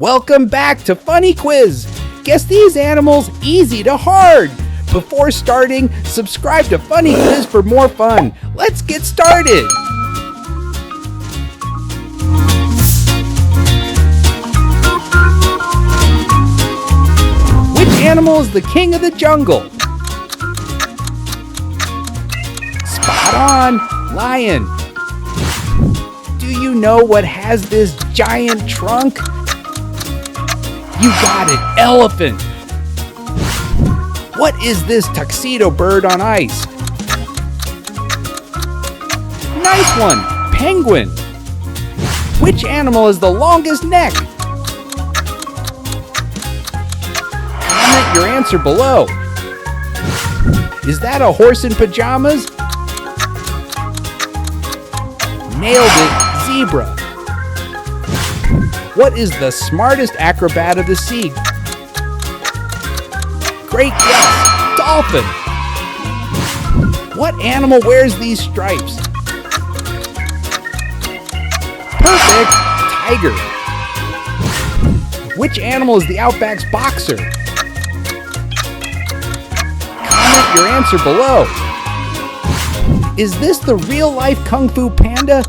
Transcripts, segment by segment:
Welcome back to Funny Quiz. Guess these animals easy to hard. Before starting, subscribe to Funny Quiz for more fun. Let's get started. Which animal is the king of the jungle? Spot on, lion. Do you know what has this giant trunk? You got it, elephant. What is this tuxedo bird on ice? Nice one, penguin. Which animal has the longest neck? Comment your answer below. Is that a horse in pajamas? Nailed it, zebra. What is the smartest acrobat of the sea? Great guess, dolphin. What animal wears these stripes? Perfect, tiger. Which animal is the Outback's boxer? Comment your answer below. Is this the real-life Kung Fu Panda?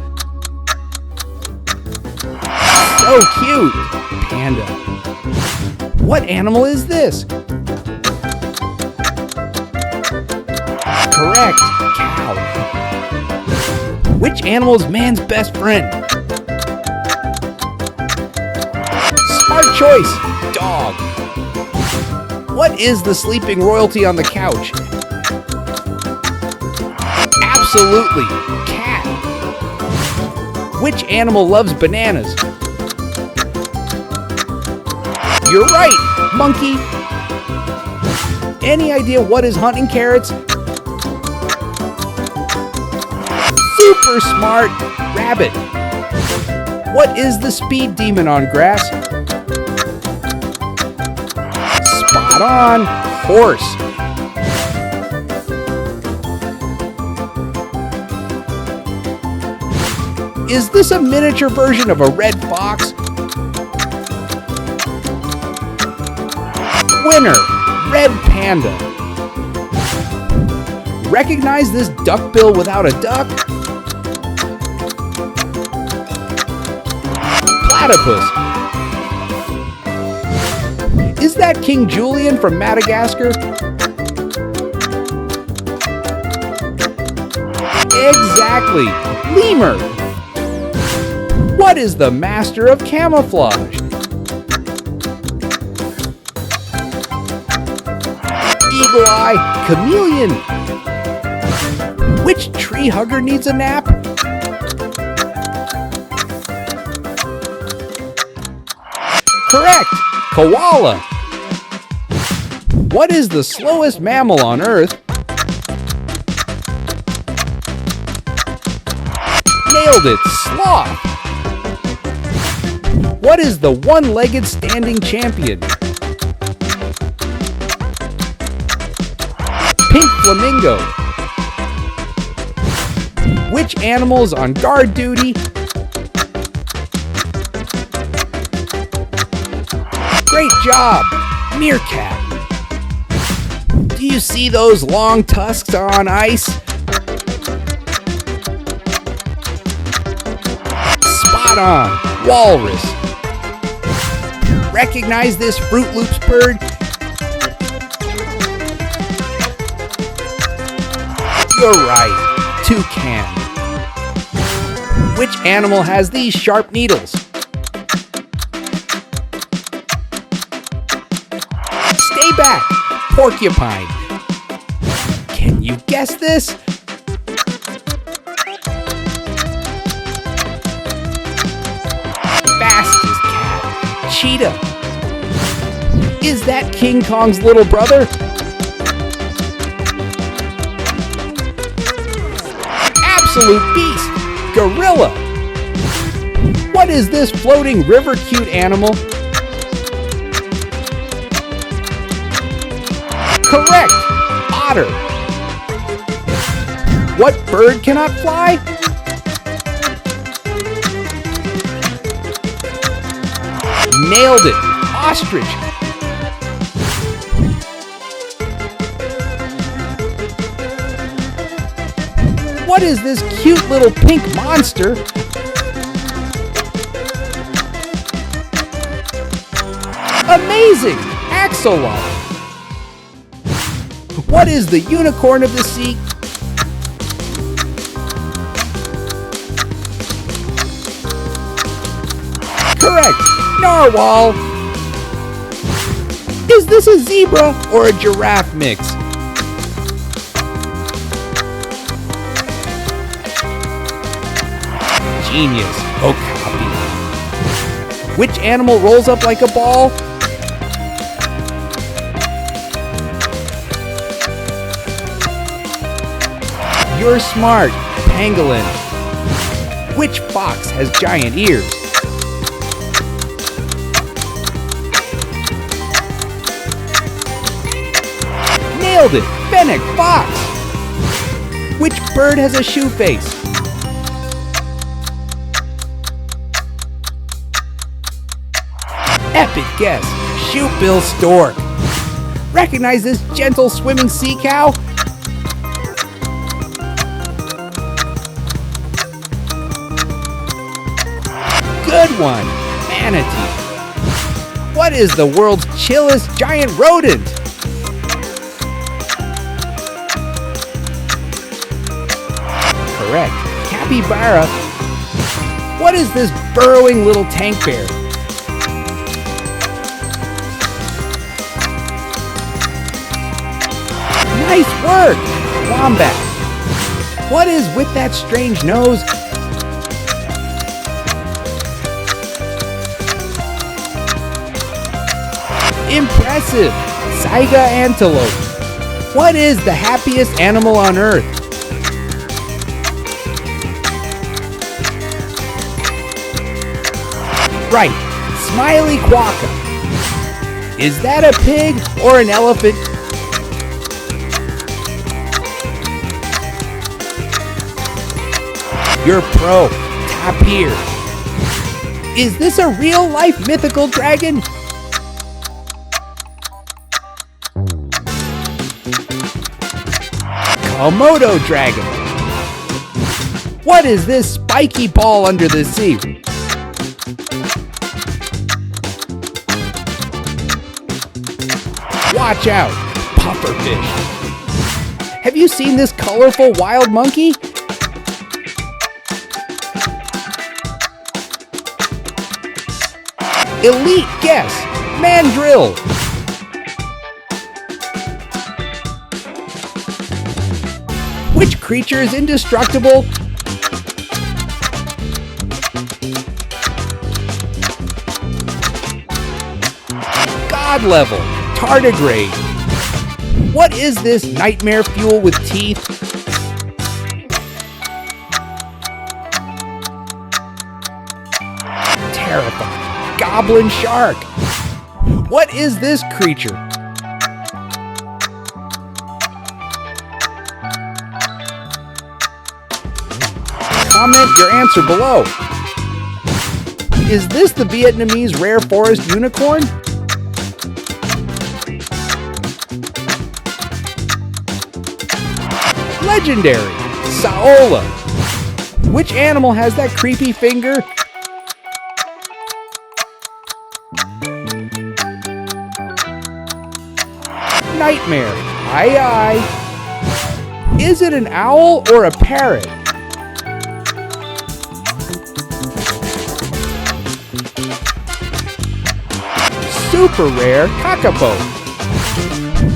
So cute! Panda. What animal is this? Correct, cow. Which animal is man's best friend? Smart choice, dog. What is the sleeping royalty on the couch? Absolutely, cat. Which animal loves bananas? You're right, monkey. Any idea what is hunting carrots? Super smart, rabbit. What is the speed demon on grass? Spot on, horse. Is this a miniature version of a red fox? Winner, red panda. Recognize this duckbill without a duck? Platypus. Is that King Julian from Madagascar? Exactly, lemur. What is the master of camouflage? Eagle eye, chameleon. Which tree hugger needs a nap? Correct, koala. What is the slowest mammal on Earth? Nailed it, sloth. What is the one-legged standing champion? Pink flamingo. Which animal is on guard duty? Great job, meerkat. Do you see those long tusks on ice? Spot on, walrus. Recognize this Fruit Loops bird? You're right, toucan. Which animal has these sharp needles? Stay back, porcupine. Can you guess this? Fastest cat, cheetah. Is that King Kong's little brother? Absolute beast, gorilla. What is this floating river cute animal? Correct, otter. What bird cannot fly? Nailed it! Ostrich! What is this cute little pink monster? Amazing! Axolotl! What is the unicorn of the sea? Correct! Narwhal! Is this a zebra or a giraffe mix? Genius! Okapi! Which animal rolls up like a ball? You're smart! Pangolin! Which fox has giant ears? Nailed it! Fennec fox! Which bird has a shoe face? Epic guess! Shoebill stork! Recognize this gentle swimming sea cow? Good one! Manatee! What is the world's chillest giant rodent? Correct. Capybara. What is this burrowing little tank bear? Nice work! Wombat. What is with that strange nose? Impressive! Saiga antelope. What is the happiest animal on earth? Right, Smiley Quokka. Is that a pig or an elephant? You're pro. Tapir. Is this a real-life mythical dragon? Komodo dragon. What is this spiky ball under the sea? Watch out, pufferfish. Have you seen this colorful wild monkey? Elite guess, mandrill. Which creature is indestructible? God level, tardigrade. What is this nightmare fuel with teeth? Terrifying. Goblin shark. What is this creature? Comment your answer below. Is this the Vietnamese rare forest unicorn? Legendary, Saola. Which animal has that creepy finger? Nightmare, aye aye. Is it an owl or a parrot? Super rare, kakapo.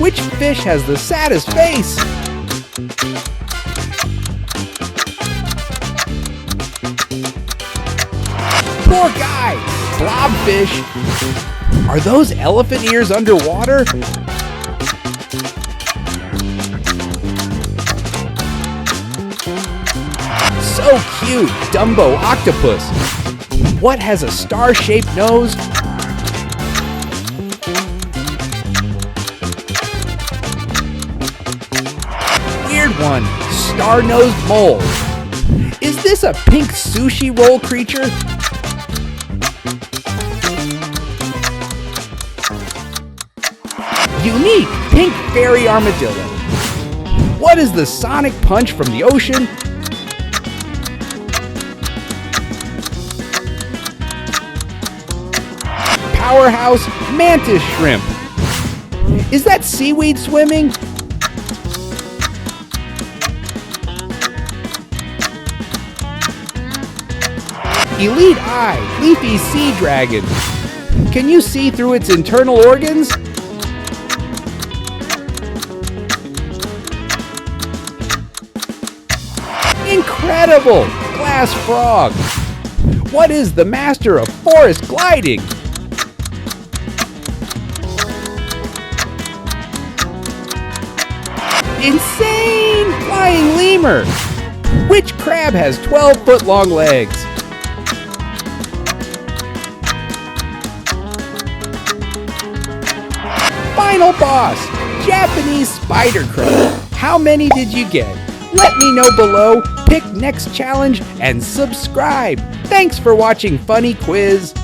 Which fish has the saddest face? Poor guy, blobfish. Are those elephant ears underwater? So cute, Dumbo octopus. What has a star-shaped nose? Weird one, star-nosed mole. Is this a pink sushi roll creature? Unique pink fairy armadillo. What is the sonic punch from the ocean? Powerhouse mantis shrimp. Is that seaweed swimming? Elite Eye leafy sea dragon. Can you see through its internal organs? Incredible! Glass frog. What is the master of forest gliding? Insane flying lemur. Which crab has 12-foot-long legs? Final boss, Japanese spider crab. How many did you get? Let me know below, pick next challenge, and subscribe. Thanks for watching Funny Quiz.